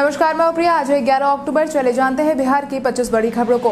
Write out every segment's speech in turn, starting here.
नमस्कार, मैं प्रिया। आज है 11 अक्टूबर। चले जानते हैं बिहार की 25 बड़ी खबरों को।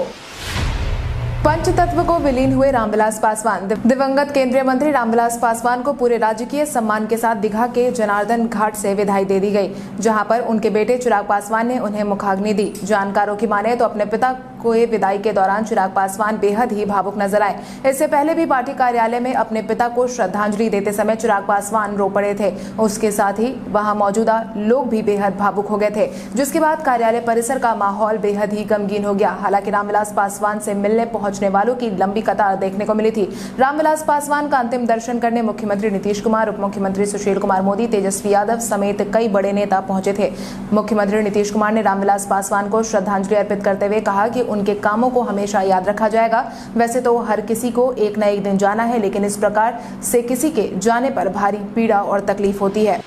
पंचतत्व को विलीन हुए रामविलास पासवान। दिवंगत केंद्रीय मंत्री रामविलास पासवान को पूरे राजकीय सम्मान के साथ दीघा के जनार्दन घाट से विदाई दे दी गई, जहां पर उनके बेटे चिराग पासवान ने उन्हें मुखाग्नि दी। जानकारों की माने तो अपने पिता को विदाई के दौरान चिराग पासवान बेहद ही भावुक नजर आए। इससे पहले भी पार्टी कार्यालय में अपने पिता को श्रद्धांजलि देते समय चिराग पासवान रो पड़े थे। उसके साथ ही वहां मौजूदा लोग भी बेहद भावुक हो गए थे, जिसके बाद कार्यालय परिसर का माहौल बेहद ही गमगीन हो गया। हालांकि रामविलास पासवान से मिलने पहुंचने वालों की लंबी कतार देखने को मिली थी। रामविलास पासवान का अंतिम दर्शन करने मुख्यमंत्री नीतीश कुमार, उप मुख्यमंत्री सुशील कुमार मोदी, तेजस्वी यादव समेत कई बड़े नेता पहुंचे थे। मुख्यमंत्री नीतीश कुमार ने रामविलास पासवान को श्रद्धांजलि अर्पित करते हुए कहा कि उनके कामों को हमेशा याद रखा जाएगा। वैसे तो हर किसी को एक न एक दिन जाना है, लेकिन इस प्रकार से किसी के जाने पर भारी पीड़ा और तकलीफ होती है।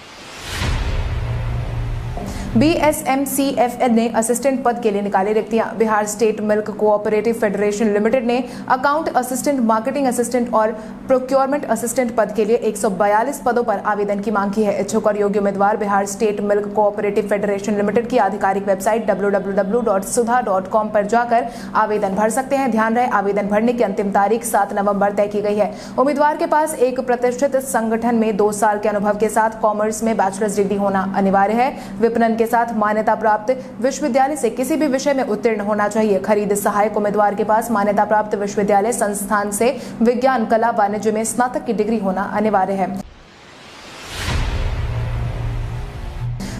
BSMCFL ने असिस्टेंट पद के लिए निकाली रिक्तियां। Bihar state milk cooperative federation limited ने अकाउंट असिस्टेंट, मार्केटिंग असिस्टेंट और प्रोक्योरमेंट असिस्टेंट पद के लिए 142 पदों पर आवेदन की मांग की है। इच्छुक और योग्य उम्मीदवार Bihar state milk cooperative federation limited की आधिकारिक वेबसाइट www.sudha.com पर जाकर आवेदन भर सकते हैं। ध्यान रहे, आवेदन भरने की अंतिम तारीख 7 नवंबर तय की गई है। उम्मीदवार के पास एक प्रतिष्ठित संगठन में 2 साल के अनुभव के साथ कॉमर्स में बैचलर्स डिग्री होना अनिवार्य है। विपणन के साथ मान्यता प्राप्त विश्वविद्यालय से किसी भी विषय में उत्तीर्ण होना चाहिए। खरीद सहायक उम्मीदवार के पास मान्यता प्राप्त विश्वविद्यालय संस्थान से विज्ञान, कला, वाणिज्य में स्नातक की डिग्री होना अनिवार्य है।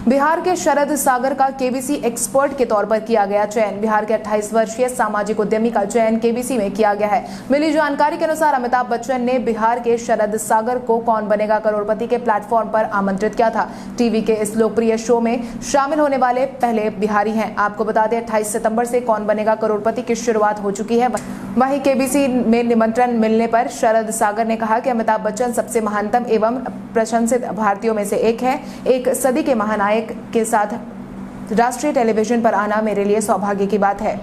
बिहार के शरद सागर का केबीसी एक्सपर्ट के तौर पर किया गया चयन। बिहार के 28 वर्षीय सामाजिक उद्यमी का चयन केबीसी में किया गया है। मिली जानकारी के अनुसार अमिताभ बच्चन ने बिहार के शरद सागर को कौन बनेगा करोड़पति के प्लेटफॉर्म पर आमंत्रित किया था। टीवी के इस लोकप्रिय शो में शामिल होने वाले पहले बिहारी हैं। आपको बता दें, 28 सितंबर से कौन बनेगा करोड़पति की शुरुआत हो चुकी है। वहीं केबीसी में निमंत्रण मिलने पर शरद सागर ने कहा कि अमिताभ बच्चन सबसे महानतम एवं प्रशंसित भारतीयों में से एक है। एक सदी के महानायक के साथ राष्ट्रीय टेलीविजन पर आना मेरे लिए सौभाग्य की बात है।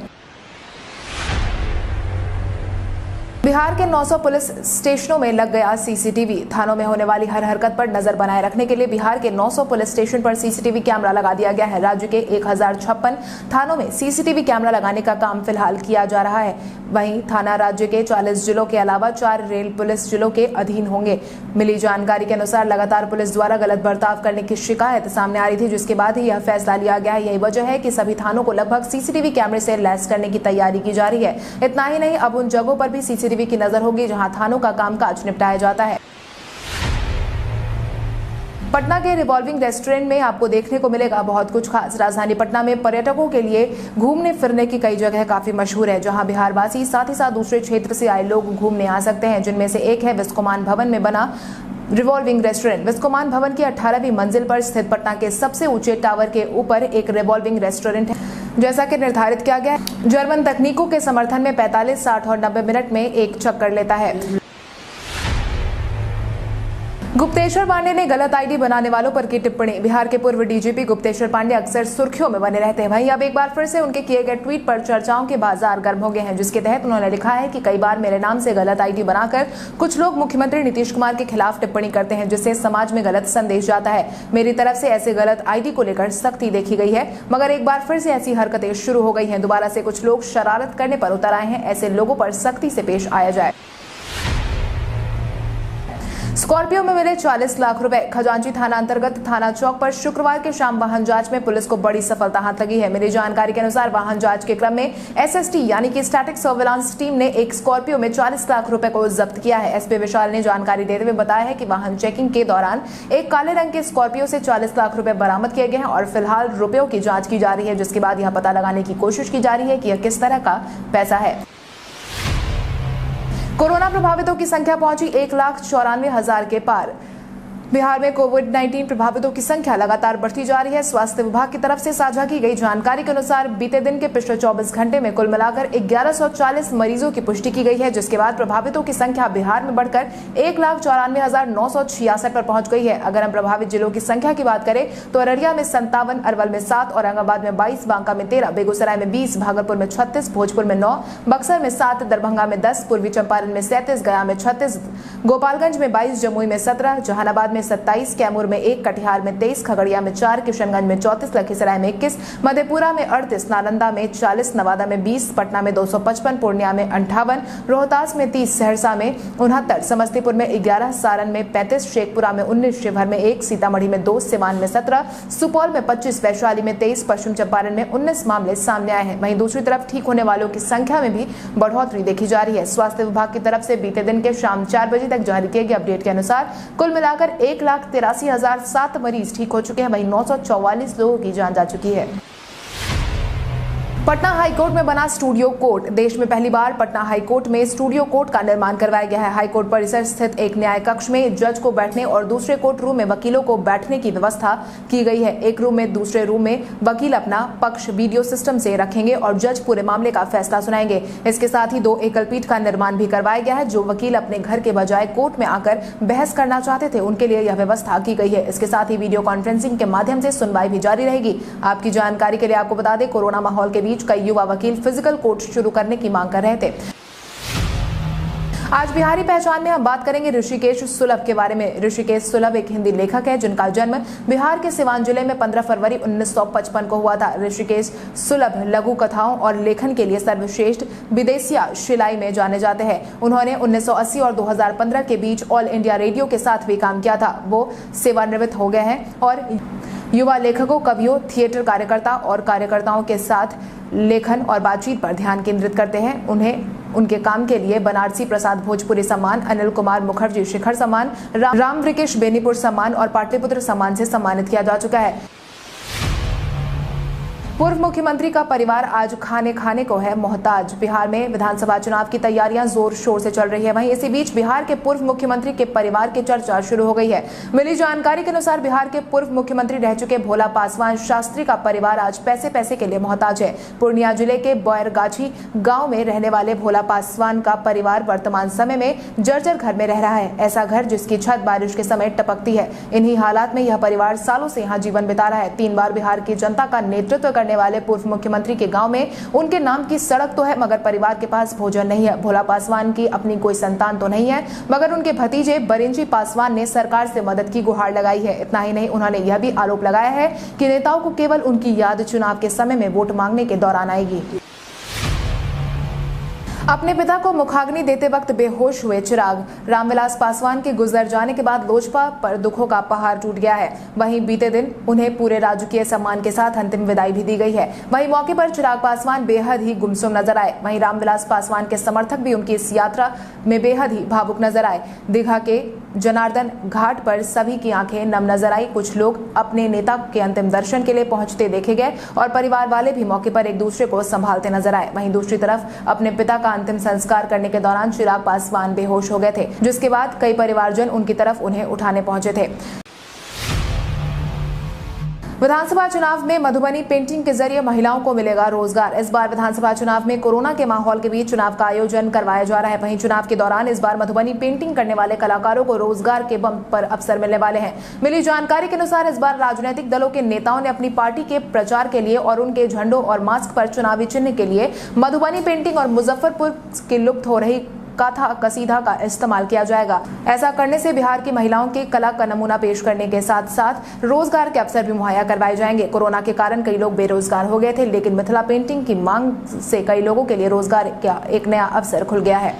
बिहार के 900 पुलिस स्टेशनों में लग गया सीसीटीवी। थानों में होने वाली हर हरकत पर नजर बनाए रखने के लिए बिहार के 900 पुलिस स्टेशन पर सीसीटीवी कैमरा लगा दिया गया है। राज्य के 1056 थानों में सीसीटीवी कैमरा लगाने का काम फिलहाल किया जा रहा है। वहीं थाना राज्य के 40 जिलों के अलावा 4 रेल पुलिस जिलों के अधीन होंगे। मिली जानकारी के अनुसार लगातार पुलिस द्वारा गलत बर्ताव करने की शिकायत सामने आ रही थी, जिसके बाद ही यह फैसला लिया गया है। यही वजह है कि सभी थानों को लगभग सीसीटीवी कैमरे से लैस करने की तैयारी की जा रही है। इतना ही नहीं, अब उन जगहों पर भी सीसीटीवी की नजर होगी जहां थानों का कामकाज निपटाया जाता है। पटना के रिवॉल्विंग रेस्टोरेंट में आपको देखने को मिलेगा बहुत कुछ खास। राजधानी पटना में पर्यटकों के लिए घूमने फिरने की कई जगह काफी मशहूर है, जहां बिहारवासी साथ ही साथ दूसरे क्षेत्र से आए लोग घूमने आ सकते हैं, जिनमें से एक है विस्कोमान भवन में बना रिवॉल्विंग रेस्टोरेंट। विस्कोमान भवन की 18वीं मंजिल पर स्थित पटना के सबसे ऊंचे टावर के ऊपर एक रिवॉल्विंग रेस्टोरेंट है, जैसा कि निर्धारित किया गया है। जर्मन तकनीकों के समर्थन में 45, 60 और 90 मिनट में एक चक्कर लेता है। गुप्तेश्वर पांडे ने गलत आईडी बनाने वालों पर की टिप्पणी। बिहार के पूर्व डीजीपी गुप्तेश्वर पांडे अक्सर सुर्खियों में बने रहते हैं। वहीं अब एक बार फिर से उनके किए गए ट्वीट पर चर्चाओं के बाजार गर्म हो गए हैं, जिसके तहत उन्होंने लिखा है कि कई बार मेरे नाम से गलत आईडी बनाकर कुछ लोग मुख्यमंत्री नीतीश कुमार के खिलाफ टिप्पणी करते हैं, जिससे समाज में गलत संदेश जाता है। मेरी तरफ से ऐसे गलत आईडी को लेकर सख्ती देखी गई है, मगर एक बार फिर से ऐसी हरकतें शुरू हो गई हैं। दोबारा से कुछ लोग शरारत करने पर उतर आए हैं। ऐसे लोगों पर सख्ती से पेश आया जाए। स्कॉर्पियो में मिले 40 लाख रुपए। खजांची थाना अंतर्गत थाना चौक पर शुक्रवार की शाम वाहन जांच में पुलिस को बड़ी सफलता हाथ लगी है। मिली जानकारी के अनुसार वाहन जांच के क्रम में एसएसटी यानी कि स्टैटिक सर्विलांस टीम ने एक स्कॉर्पियो में 40 लाख रुपए को जब्त किया है। एसपी विशाल ने जानकारी देते हुए बताया है कि वाहन चेकिंग के दौरान एक काले रंग के स्कॉर्पियो से 40 लाख रुपए बरामद किए गए हैं और फिलहाल रुपयों की जाँच की जा रही है, जिसके बाद यह पता लगाने की कोशिश की जा रही है कि यह किस तरह का पैसा है। कोरोना प्रभावितों की संख्या पहुंची 1,94,000 के पार। बिहार में कोविड-19 प्रभावितों की संख्या लगातार बढ़ती जा रही है। स्वास्थ्य विभाग की तरफ से साझा की गई जानकारी के अनुसार बीते दिन के पिछले 24 घंटे में कुल मिलाकर 1140 मरीजों की पुष्टि की गई है, जिसके बाद प्रभावितों की संख्या बिहार में बढ़कर 1,94,966 पर पहुंच गई है। अगर हम प्रभावित जिलों की संख्या की बात करें तो अररिया में 57, अरवल में 7, औरंगाबाद में 22, बांका में 13, बेगूसराय में 20, भागलपुर में 36, भोजपुर में 9, बक्सर में 7, दरभंगा में 10, पूर्वी चंपारण में 37, गया में 36, गोपालगंज में 22, जमुई में 17, जहानाबाद में में 27, कैमूर में 1, कटिहार में 23, खगड़िया में 4, किशनगंज में 34, लखीसराय में 21, मधेपुरा में 38, नालंदा में 40, नवादा में 20, पटना में 255, पूर्णिया में 58, रोहतास में 30, सहरसा में 69, समस्तीपुर में 11, सारण में 35, शेखपुरा में 19, शिवहर में 1, सीतामढ़ी में 2, सिवान में 17, सुपौल में 25, वैशाली में 23, पश्चिम चंपारण में 19 मामले सामने आए हैं। वहीं दूसरी तरफ ठीक होने वालों की संख्या में भी बढ़ोतरी देखी जा रही है। स्वास्थ्य विभाग की तरफ से बीते दिन के शाम 4 बजे तक जारी किए गए अपडेट के अनुसार कुल मिलाकर 1,83,007 मरीज ठीक हो चुके हैं। वहीं 944 लोगों की जान जा चुकी है। पटना हाईकोर्ट में बना स्टूडियो कोर्ट। देश में पहली बार पटना हाईकोर्ट में स्टूडियो कोर्ट का निर्माण करवाया गया है। हाईकोर्ट परिसर स्थित एक न्याय कक्ष में जज को बैठने और दूसरे कोर्ट रूम में वकीलों को बैठने की व्यवस्था की गई है। एक रूम में दूसरे रूम में वकील अपना पक्ष वीडियो सिस्टम से रखेंगे और जज पूरे मामले का फैसला सुनाएंगे। इसके साथ ही 2 एकल पीठ का निर्माण भी करवाया गया है। जो वकील अपने घर के बजाय कोर्ट में आकर बहस करना चाहते थे उनके लिए यह व्यवस्था की गई है। इसके साथ ही वीडियो कॉन्फ्रेंसिंग के माध्यम से सुनवाई भी जारी रहेगी। आपकी जानकारी के लिए आपको बता दें, कोरोना माहौल के बीच कई युवा वकील फिजिकल कोर्ट शुरू करने की मांग कर रहे थे। आज बिहारी पहचान में हम बात करेंगे ऋषिकेश सुलभ के बारे में। ऋषिकेश सुलभ एक हिंदी लेखक है जिनका जन्म बिहार के सिवान जिले में 15 फरवरी 1955 को हुआ था। ऋषिकेश सुलभ लघु कथाओं और लेखन के लिए सर्वश्रेष्ठ विदेशिया शिलाई में जाने जाते हैं। उन्होंने 1980 और 2015 के बीच ऑल इंडिया रेडियो के साथ भी काम किया था। वो सेवानिवृत्त हो गए हैं और युवा लेखकों, कवियों, थिएटर कार्यकर्ता और कार्यकर्ताओं के साथ लेखन और बातचीत पर ध्यान केंद्रित करते हैं। उन्हें उनके काम के लिए बनारसी प्रसाद भोजपुरी सम्मान, अनिल कुमार मुखर्जी शिखर सम्मान, राम वृकेश बेनीपुर सम्मान और पाटलिपुत्र सम्मान से सम्मानित किया जा चुका है। पूर्व मुख्यमंत्री का परिवार आज खाने को है मोहताज। बिहार में विधानसभा चुनाव की तैयारियां जोर शोर से चल रही है। वहीं इसी बीच बिहार के पूर्व मुख्यमंत्री के परिवार की चर्चा शुरू हो गई है। मिली जानकारी के अनुसार बिहार के पूर्व मुख्यमंत्री रह चुके भोला पासवान शास्त्री का परिवार आज पैसे के लिए मोहताज है। पूर्णिया जिले के बैरगाछी गांव में रहने वाले भोला पासवान का परिवार वर्तमान समय में जर्जर घर में रह रहा है। ऐसा घर जिसकी छत बारिश के समय टपकती है। इन्हीं हालात में यह परिवार सालों से यहाँ जीवन बिता रहा है। 3 बार बिहार की जनता का नेतृत्व करने वाले पूर्व मुख्यमंत्री के गांव में उनके नाम की सड़क तो है मगर परिवार के पास भोजन नहीं है। भोला पासवान की अपनी कोई संतान तो नहीं है मगर उनके भतीजे बरिंची पासवान ने सरकार से मदद की गुहार लगाई है। इतना ही नहीं, उन्होंने यह भी आरोप लगाया है कि नेताओं को केवल उनकी याद चुनाव के समय में वोट मांगने के दौरान आएगी। अपने पिता को मुखाग्नि देते वक्त बेहोश हुए चिराग। रामविलास पासवान के गुजर जाने के बाद लोजपा पर दुखों का पहाड़ टूट गया है। वहीं बीते दिन उन्हें पूरे राजकीय सम्मान के साथ अंतिम विदाई भी दी गई है। वहीं मौके पर चिराग पासवान बेहद ही गुमसुम नजर आए। वहीं रामविलास पासवान के समर्थक भी उनकी इस यात्रा में बेहद ही भावुक नजर आए। दीघा के जनार्दन घाट पर सभी की आंखें नम नजर आई। कुछ लोग अपने नेता के अंतिम दर्शन के लिए पहुंचते देखे गए और परिवार वाले भी मौके पर एक दूसरे को संभालते नजर आए। वहीं दूसरी तरफ अपने पिता का अंतिम संस्कार करने के दौरान चिराग पासवान बेहोश हो गए थे, जिसके बाद कई परिवारजन उनकी तरफ उन्हें उठाने पहुंचे थे। विधानसभा चुनाव में मधुबनी पेंटिंग के जरिए महिलाओं को मिलेगा रोजगार। इस बार विधानसभा चुनाव में कोरोना के माहौल के बीच चुनाव का आयोजन करवाया जा रहा है। वहीं चुनाव के दौरान इस बार मधुबनी पेंटिंग करने वाले कलाकारों को रोजगार के बम पर अवसर मिलने वाले हैं। मिली जानकारी के अनुसार इस बार राजनीतिक दलों के नेताओं ने अपनी पार्टी के प्रचार के लिए और उनके झंडों और मास्क पर चुनावी चिन्ह के लिए मधुबनी पेंटिंग और मुजफ्फरपुर की लुप्त हो रही कथा कसीदा का इस्तेमाल किया जाएगा। ऐसा करने से बिहार की महिलाओं के कला का नमूना पेश करने के साथ साथ रोजगार के अवसर भी मुहैया करवाए जाएंगे। कोरोना के कारण कई लोग बेरोजगार हो गए थे, लेकिन मिथिला पेंटिंग की मांग से कई लोगों के लिए रोजगार का एक नया अवसर खुल गया है।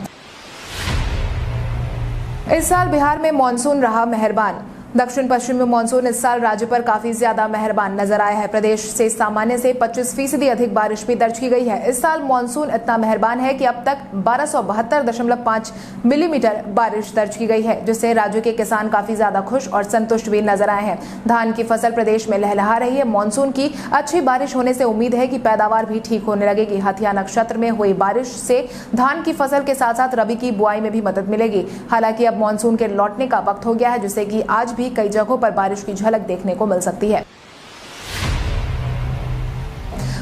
इस साल बिहार में मानसून रहा मेहरबान। दक्षिण पश्चिमी मानसून इस साल राज्य पर काफी ज्यादा मेहरबान नजर आया है। प्रदेश से सामान्य से 25% अधिक बारिश भी दर्ज की गई है। इस साल मानसून इतना मेहरबान है कि अब तक 1272.5 मिलीमीटर बारिश दर्ज की गई है, जिससे राज्य के किसान काफी ज्यादा खुश और संतुष्ट भी नजर आए हैं। धान की फसल प्रदेश में लहलहा रही है। मानसून की अच्छी बारिश होने से उम्मीद है कि पैदावार भी ठीक होने लगेगी। हथिया नक्षत्र में हुई बारिश से धान की फसल के साथ साथ रबी की बुआई में भी मदद मिलेगी। हालांकि अब मानसून के लौटने का वक्त हो गया है, जिससे कि आज भी कई जगहों पर बारिश की झलक देखने को मिल सकती है।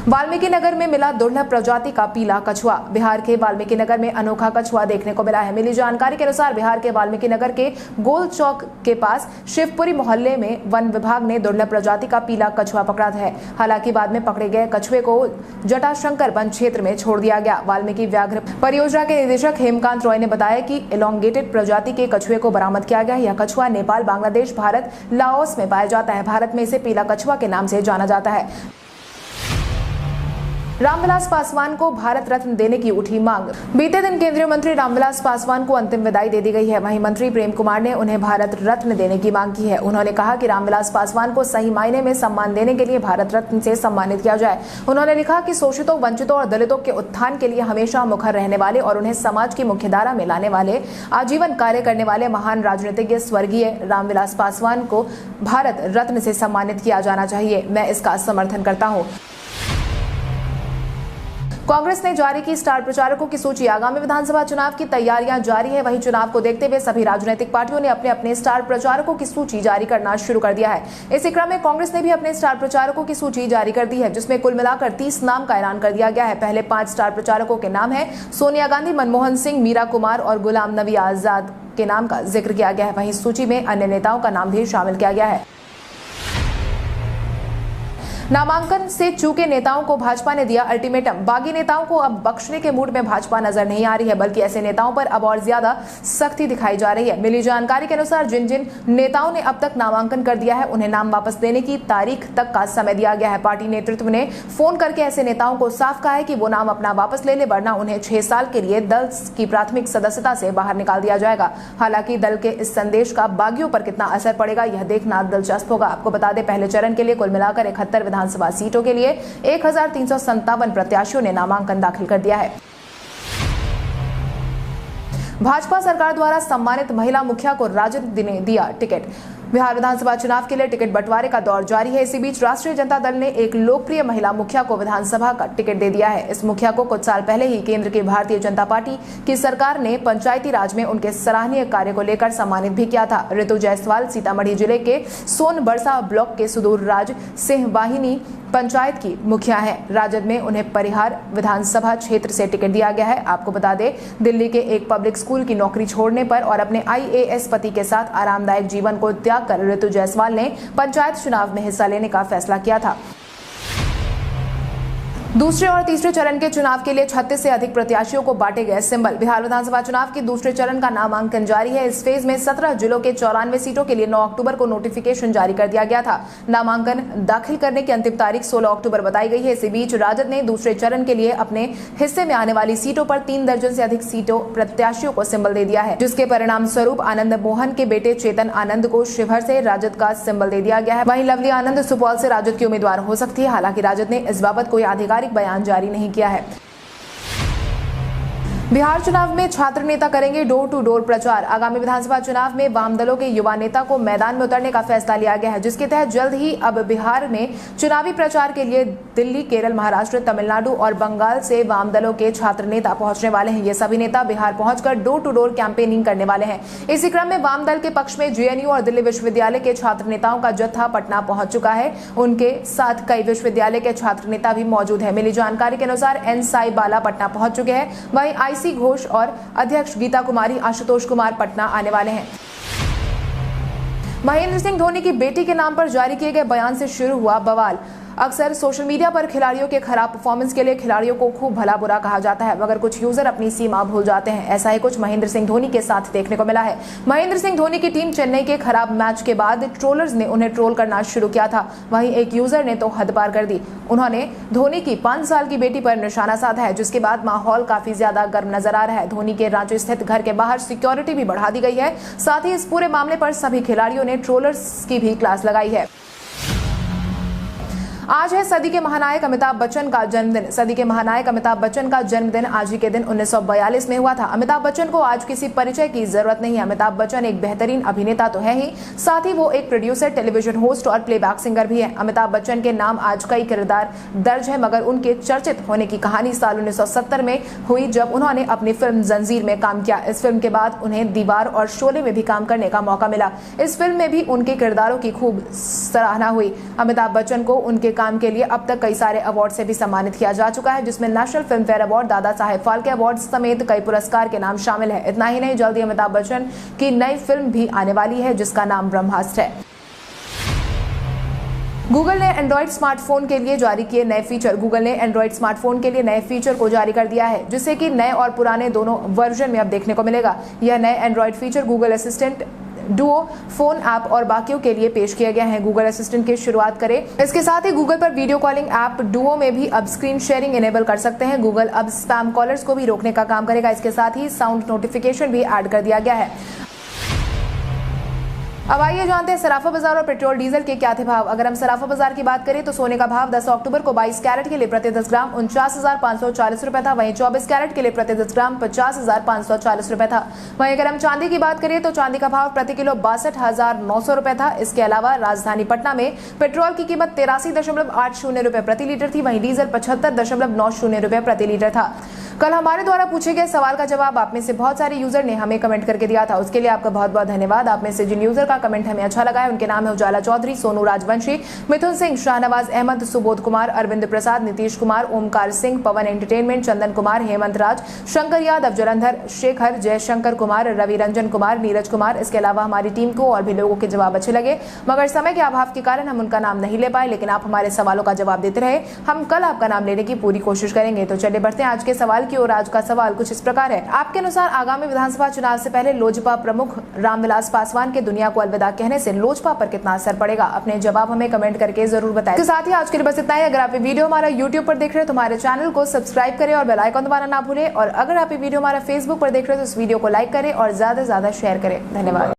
वाल्मीकि नगर में मिला दुर्लभ प्रजाति का पीला कछुआ। बिहार के वाल्मीकि नगर में अनोखा कछुआ देखने को मिला है। मिली जानकारी के अनुसार बिहार के वाल्मीकि नगर के गोल चौक के पास शिवपुरी मोहल्ले में वन विभाग ने दुर्लभ प्रजाति का पीला कछुआ पकड़ा है। हालांकि बाद में पकड़े गए कछुए को जटाशंकर वन क्षेत्र में छोड़ दिया गया। वाल्मीकि व्याघ्र परियोजना के निदेशक हेमकांत रॉय ने बताया कि एलोंगेटेड प्रजाति के कछुए को बरामद किया गया। यह कछुआ नेपाल, बांग्लादेश, भारत, लाओस में पाया जाता है। भारत में इसे पीला कछुआ के नाम से जाना जाता है। रामविलास पासवान को भारत रत्न देने की उठी मांग। बीते दिन केंद्रीय मंत्री रामविलास पासवान को अंतिम विदाई दे दी गई है। वहीं मंत्री प्रेम कुमार ने उन्हें भारत रत्न देने की मांग की है। उन्होंने कहा कि रामविलास पासवान को सही मायने में सम्मान देने के लिए भारत रत्न से सम्मानित किया जाए। उन्होंने लिखा कि शोषितों, वंचितों और दलितों के उत्थान के लिए हमेशा मुखर रहने वाले और उन्हें समाज की मुख्यधारा में लाने वाले, आजीवन कार्य करने वाले महान राजनीतिज्ञ स्वर्गीय रामविलास पासवान को भारत रत्न से सम्मानित किया जाना चाहिए। मैं इसका समर्थन करता हूँ। कांग्रेस ने जारी की स्टार प्रचारकों की सूची। आगामी विधानसभा चुनाव की तैयारियां जारी है। वहीं चुनाव को देखते हुए सभी राजनीतिक पार्टियों ने अपने अपने स्टार प्रचारकों की सूची जारी करना शुरू कर दिया है। इसी क्रम में कांग्रेस ने भी अपने स्टार प्रचारकों की सूची जारी कर दी है, जिसमें कुल मिलाकर 30 नाम का ऐलान कर दिया गया है। पहले 5 स्टार प्रचारकों के नाम है सोनिया गांधी, मनमोहन सिंह, मीरा कुमार और गुलाम नबी आजाद के नाम का जिक्र किया गया है। वहीं सूची में अन्य नेताओं का नाम भी शामिल किया गया है। नामांकन से चूके नेताओं को भाजपा ने दिया अल्टीमेटम। बागी नेताओं को अब बख्शने के मूड में भाजपा नजर नहीं आ रही है, बल्कि ऐसे नेताओं पर अब और ज्यादा सख्ती दिखाई जा रही है। मिली जानकारी के अनुसार जिन जिन नेताओं ने अब तक नामांकन कर दिया है, उन्हें नाम वापस देने की तारीख तक का समय दिया गया है। पार्टी नेतृत्व ने फोन करके ऐसे नेताओं को साफ कहा है कि वो नाम अपना वापस ले ले, वरना उन्हें 6 साल के लिए दल की प्राथमिक सदस्यता से बाहर निकाल दिया जाएगा। हालांकि दल के इस संदेश का बागियों पर कितना असर पड़ेगा, यह देखना दिलचस्प होगा। आपको बता दें, पहले चरण के लिए कुल मिलाकर 71 विधानसभा सीटों के लिए 1357 प्रत्याशियों ने नामांकन दाखिल कर दिया है। भाजपा सरकार द्वारा सम्मानित महिला मुखिया को राजद ने दिया टिकट। बिहार विधानसभा चुनाव के लिए टिकट बंटवारे का दौर जारी है। इसी बीच राष्ट्रीय जनता दल ने एक लोकप्रिय महिला मुखिया को विधानसभा का टिकट दे दिया है। इस मुखिया को कुछ साल पहले ही केंद्र की भारतीय जनता पार्टी की सरकार ने पंचायती राज में उनके सराहनीय कार्य को लेकर सम्मानित भी किया था। ऋतु जायसवाल सीतामढ़ी जिले के सोनबरसा ब्लॉक के सुदूर राज सिंह वाहिनी पंचायत की मुखिया है। राजद में उन्हें परिहार विधानसभा क्षेत्र से टिकट दिया गया है। आपको बता दें, दिल्ली के एक पब्लिक स्कूल की नौकरी छोड़ने पर और अपने IAS पति के साथ आरामदायक जीवन को त्याग कर ऋतु जायसवाल ने पंचायत चुनाव में हिस्सा लेने का फैसला किया था। दूसरे और तीसरे चरण के चुनाव के लिए 36 से अधिक प्रत्याशियों को बांटे गए सिंबल। बिहार विधानसभा चुनाव के दूसरे चरण का नामांकन जारी है। इस फेज में 17 जिलों के 94 सीटों के लिए 9 अक्टूबर को नोटिफिकेशन जारी कर दिया गया था। नामांकन दाखिल करने की अंतिम तारीख 16 अक्टूबर बताई गई है। इसी बीच राजद ने दूसरे चरण के लिए अपने हिस्से में आने वाली सीटों पर 3 दर्जन से अधिक सीटों प्रत्याशियों को सिंबल दे दिया है, जिसके परिणाम स्वरूप आनंद मोहन के बेटे चेतन आनंद को शिवहर से राजद का सिंबल दे दिया गया है। वहीं लवली आनंद सुपौल से राजद की उम्मीदवार हो सकती है। हालांकि राजद ने इस बाबत कोई आधिकारिक बयान जारी नहीं किया है। बिहार चुनाव में छात्र नेता करेंगे डोर टू डोर प्रचार। आगामी विधानसभा चुनाव में वाम दलों के युवा नेता को मैदान में उतरने का फैसला लिया गया है, जिसके तहत जल्द ही अब बिहार में चुनावी प्रचार के लिए दिल्ली, केरल, महाराष्ट्र, तमिलनाडु और बंगाल से वाम दलों के छात्र नेता पहुंचने वाले हैं। ये सभी नेता बिहार पहुंचकर डोर टू डोर कैंपेनिंग करने वाले हैं। इसी क्रम में वाम दल के पक्ष में JNU और दिल्ली विश्वविद्यालय के छात्र नेताओं का जत्था पटना पहुंच चुका है। उनके साथ कई विश्वविद्यालय के छात्र नेता भी मौजूद है। मिली जानकारी के अनुसार N साई बाला पटना पहुंच चुके हैं। वहीं IC घोष और अध्यक्ष गीता कुमारी, आशुतोष कुमार पटना आने वाले हैं। महेंद्र सिंह धोनी की बेटी के नाम पर जारी किए गए बयान से शुरू हुआ बवाल। अक्सर सोशल मीडिया पर खिलाड़ियों के खराब परफॉर्मेंस के लिए खिलाड़ियों को खूब भला बुरा कहा जाता है, मगर कुछ यूजर अपनी सीमा भूल जाते हैं। ऐसा ही कुछ महेंद्र सिंह धोनी के साथ देखने को मिला है। महेंद्र सिंह धोनी की टीम चेन्नई के खराब मैच के बाद ट्रोलर्स ने उन्हें ट्रोल करना शुरू किया था। वहीं एक यूजर ने तो हद पार कर दी। उन्होंने धोनी की 5 साल की बेटी पर निशाना साधा है, जिसके बाद माहौल काफी ज्यादा गर्म नजर आ रहा है। धोनी के रांची स्थित घर के बाहर सिक्योरिटी भी बढ़ा दी गई है। साथ ही इस पूरे मामले पर सभी खिलाड़ियों ने ट्रोलर्स की भी क्लास लगाई है। आज है सदी के महानायक अमिताभ बच्चन का जन्मदिन। सदी के महानायक अमिताभ बच्चन का जन्मदिन आज ही के दिन 1942 में हुआ था। अमिताभ बच्चन को आज किसी परिचय की जरूरत नहीं है। अमिताभ बच्चन एक बेहतरीन अभिनेता तो है ही, साथ ही वो एक प्रोड्यूसर, टेलीविजन होस्ट और प्लेबैक सिंगर भी है। अमिताभ बच्चन के नाम आज कई किरदार दर्ज है, मगर उनके चर्चित होने की कहानी साल 1970 में हुई, जब उन्होंने अपनी फिल्म जंजीर में काम किया। इस फिल्म के बाद उन्हें दीवार और शोले में भी काम करने का मौका मिला। इस फिल्म में भी उनके किरदारों की खूब सराहना हुई। अमिताभ बच्चन को उनके काम के लिए अब तक कई सारे अवार्ड से भी सम्मानित किया जा चुका है, जिसमें national film fair award, Dada Saheb Phalke award समेत कई पुरस्कार के नाम शामिल है। इतना ही नहीं, जल्दी अमिताभ बच्चन की नई फिल्म भी आने वाली है जिसका नाम ब्रह्मास्त्र है। गूगल ने एंड्रॉइड स्मार्टफोन के लिए जारी किए नए फीचर। गूगल ने एंड्रॉइड स्मार्टफोन के लिए नए फीचर को जारी कर दिया है, जिससे कि नए और पुराने दोनों वर्जन में अब देखने को मिलेगा। यह नए Android feature Google assistant, Duo, phone app और बाकियों के लिए पेश किया गया है। गूगल असिस्टेंट की शुरुआत करें। इसके साथ ही गूगल पर वीडियो कॉलिंग ऐप डुओ में भी अब स्क्रीन शेयरिंग इनेबल कर सकते हैं। गूगल अब स्पैम कॉलर्स को भी रोकने का काम करेगा। इसके साथ ही साउंड नोटिफिकेशन भी ऐड कर दिया गया है। अब आइए जानते हैं सराफा बाजार और पेट्रोल डीजल के क्या थे भाव। अगर हम सराफा बाजार की बात करें तो सोने का भाव 10 अक्टूबर को 22 कैरेट के लिए प्रति 10 ग्राम 49,540 रुपए था। वहीं 24 कैरेट के लिए प्रति 10 ग्राम 50,540 रुपए था। वहीं अगर हम चांदी की बात करें तो चांदी का भाव प्रति किलो 62,900 रुपए था। इसके अलावा राजधानी पटना में पेट्रोल की कीमत 83.80 रुपए प्रति लीटर थी। वहीं डीजल 75.90 रुपए प्रति लीटर था। कल हमारे द्वारा पूछे गए सवाल का जवाब आप में से बहुत सारे यूजर ने हमें कमेंट करके दिया था, उसके लिए आपका बहुत बहुत धन्यवाद। आप में से जिन यूजर का कमेंट हमें अच्छा लगा है उनके नाम है उजाला चौधरी, सोनू राजवंशी, मिथुन सिंह, शाहनवाज अहमद, सुबोध कुमार, अरविंद प्रसाद, नीतीश कुमार, ओमकार सिंह, पवन एंटरटेनमेंट, चंदन कुमार, हेमंत राज, शंकर यादव, जलंधर शेखर, जयशंकर कुमार, रवि रंजन कुमार, नीरज कुमार। इसके अलावा हमारी टीम को और भी लोगों के जवाब अच्छे लगे, मगर समय के अभाव के कारण हम उनका नाम नहीं ले पाए, लेकिन आप हमारे सवालों का जवाब देते रहे। हम कल आपका नाम लेने की पूरी कोशिश करेंगे। तो चलिए बढ़ते हैं आज के सवाल की ओर। आज का सवाल कुछ इस प्रकार है। आपके अनुसार आगामी विधानसभा चुनाव से पहले लोजपा प्रमुख रामविलास पासवान के दुनिया को अलविदा कहने से लोजपा पर कितना असर पड़ेगा? अपने जवाब हमें कमेंट करके जरूर बताएं। तो साथ ही आज के लिए बस इतना ही। अगर आप ये वीडियो हमारा यूट्यूब पर देख रहे हैं तो हमारे चैनल को सब्सक्राइब करें और बेल आइकन दबाना ना भूलें। और अगर आप ये वीडियो हमारा फेसबुक पर देख रहे हैं तो इस वीडियो को लाइक करें और ज्यादा से ज्यादा शेयर करें। धन्यवाद।